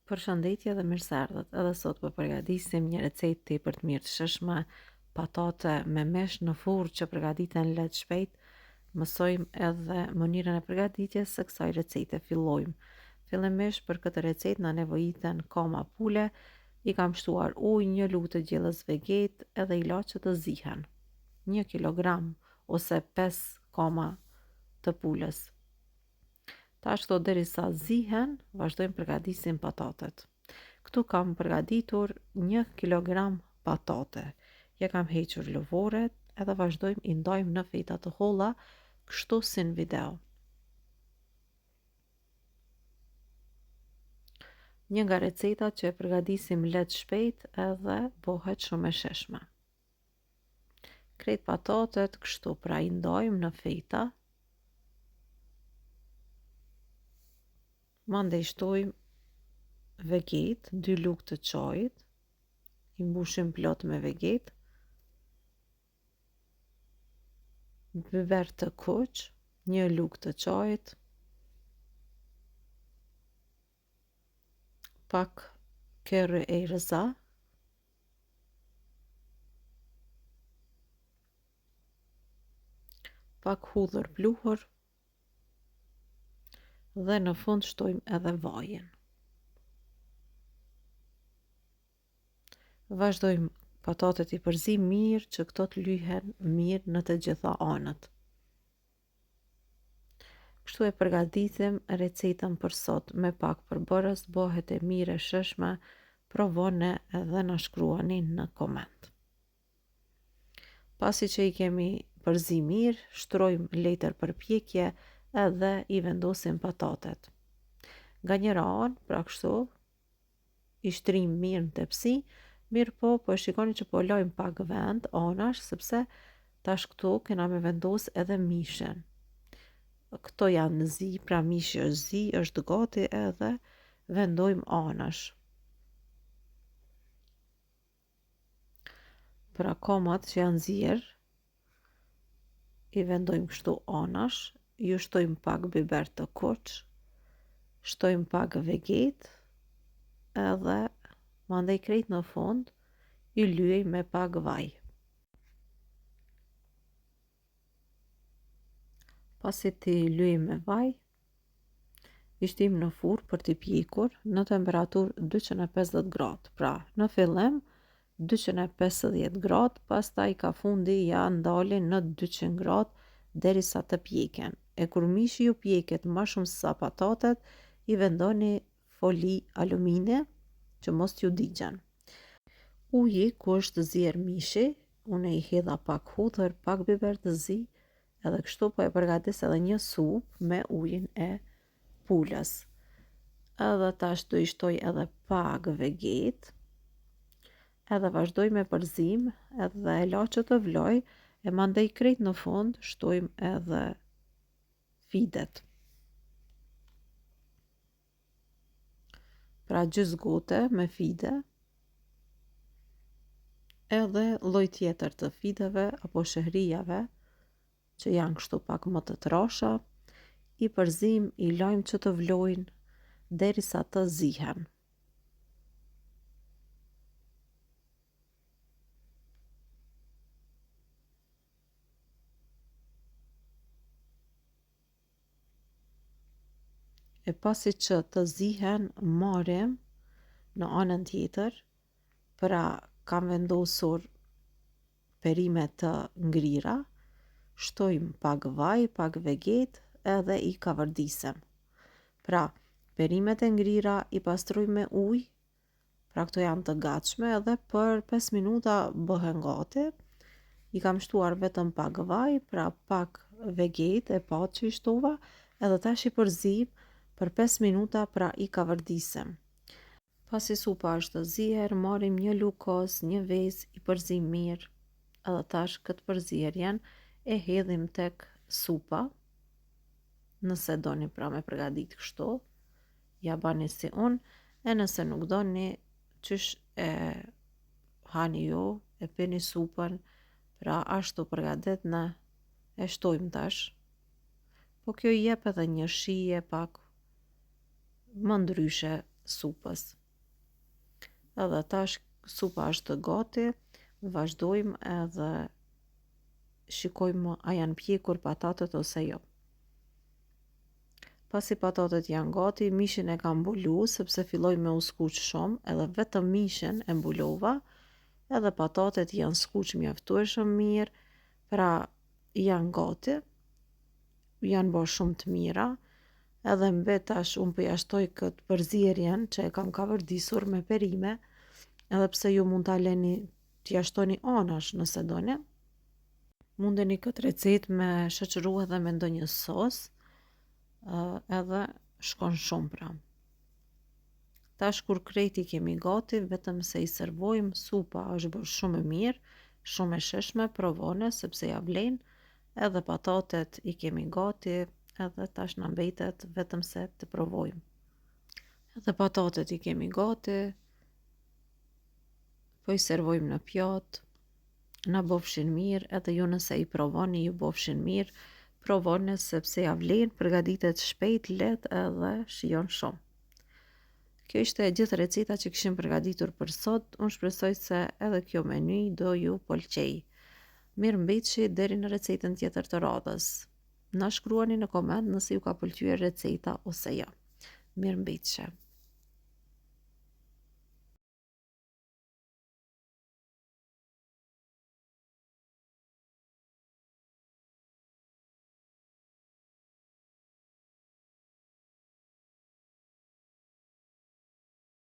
Përshëndetje dhe mirëseardhët. Edhe sot po përgatisim një recetë tepër të mirë të shijshme, patate me mesh në furrë që përgatiten lehtë shpejt. Mësojmë edhe mënyrën e përgatitjes së kësaj recete. Fillojmë. Fillimisht për këtë recetë na nevojiten koma pule, i kam shtuar ujë, një lugë të gjellës vegetë edhe ilaçe të zihen. 1 kilogram ose 5 koma të pulës. Tash këto derisa zihen, vazhdojmë përgatisim patatet. Këtu kam përgatitur 1 kilogram patate. Ja kam hequr lëvoret edhe vazhdojmë i ndajmë në feta të holla, kështu si në video. Një nga recetat që e përgatisim lehtë shpejt edhe bëhet shumë e shijshme. Krejt patatet kështu pra i ndajmë në feta. Mandej shtojmë vegetë, 2 lugë të çajit, i mbushim plot me vegetë, biber të kuq, 1 lugë të çajit, pak kerry erëza, pak hudhër pluhur dhe në fund shtojmë edhe vajin. Vazhdojmë patatet i përzim mirë që këto të lyhen mirë në të gjitha anët. Kështu e përgatitim recetën për sot me pak përbërës, bëhet e mirë e shijshme, provoni edhe na shkruani në koment. Pasi që i kemi përzim mirë, shtrojmë letër përpjekje edhe i vendosim patatet. Nga njëra anë, pra kështu, i shtrim mirë në tepsi, mirë po e shikoni që po lajmë pak vend anash, sepse tash këtu kena me vendos edhe mishin. Këto janë zi, pra mishi është zi, është gati edhe vendojmë anash. Pra komat që janë zier, i vendojmë kështu anash, ju shtojmë pak biber të kuq, shtojmë pak vegetë edhe mandej krejt në fund i lyej me pak vaj. Pasi ti lyej me vaj, i shtim në furrë për t'i pjekur në temperaturë 250 gradë. Pra, në fillim 250 gradë, pastaj ka fundi ja ndalin në 200 gradë derisa të pjeken. E kur mishi ju pjeket më shumë se sa patatet, i vendoni foli alumine që mos t'ju digjen. Uji ku është zier mishi, unë i hedha pak hudhër, pak biber të zi, edhe kështu po e përgatis edhe një supë me ujin e pulës. Edhe tash do i shtoj edhe pak vegetë, edhe vazhdoj me përzim, edhe laçet të vloj, e mandej krejt në fund shtojmë edhe fidet. Pra gjys gote me fide, edhe lloj tjetër të fideve apo shehrijave që janë kështu pak më të trasha, i përzim, i lajmë që të vlojnë derisa të zihen. E pasi që të zihen, marrim në anën tjetër, pra kam vendosur perime të ngrira, shtojmë pak vaj, pak vegetë edhe i kavërdisem. Pra, perimet e ngrira i pastroj me ujë, pra këto janë të gatshme edhe për 5 minuta bëhen gati. I kam shtuar vetëm pak vaj, pra pak vegetë e patë që i shtova, edhe tash i përzim për 5 minuta, pra i kavërdisem. Pasi supa është zier, marrim 1 lugë kos, 1 vezë, i përzim mirë, edhe tash këtë përzierjen e hedhim tek supa, nëse doni pra me përgatit kështu, ja bani si unë, e nëse nuk doni, qysh e hani ju, e pini supën, pra ashtu përgatit në e shtojmë tash. Po kjo i jep edhe një shije pak më ndryshe supës. Edhe tash supa është gati, vazhdojmë edhe shikojmë a janë pjekur patatet ose jo. Pasi patatet janë gati, mishin e kam mbulu sepse filloj me u skuq shumë, edhe vetëm mishin e mbulova, edhe patatet janë skuq mjaftueshëm mirë, pra janë gati, janë bërë shumë të mira, edhe mbet tash unë përjashtoj këtë përzierjen që e kam kavërdisur me perime, edhe pse ju mund ta leni t'ja shtoni anash nëse doni. Mundeni këtë recetë me shoqëru edhe me ndonjë sos, edhe shkon shumë pra. Tash kur krejt i kemi gati, vetëm se i servojmë, supa është bërë shumë e mirë, shumë e sheshme, provone sepse ja vlen, edhe patatet i kemi gati, edhe tash na mbetet vetëm se të provojmë. Edhe patatet i kemi gati, po i servojmë në pjatë, na bofshin mirë, edhe ju nëse i provoni ju bofshin mirë, provone sepse ja vlen, përgatitet shpejt, lehtë edhe shijon shumë. Kjo ishte e gjithë receta që kishim përgatitur për sot, unë shpresoj se edhe kjo meny do ju pëlqej. Mirëmbëjtje deri në recetën tjetër të radhës. Na shkruani në koment nëse ju ka pëlqyer receta ose jo. Mirëmbëjtje.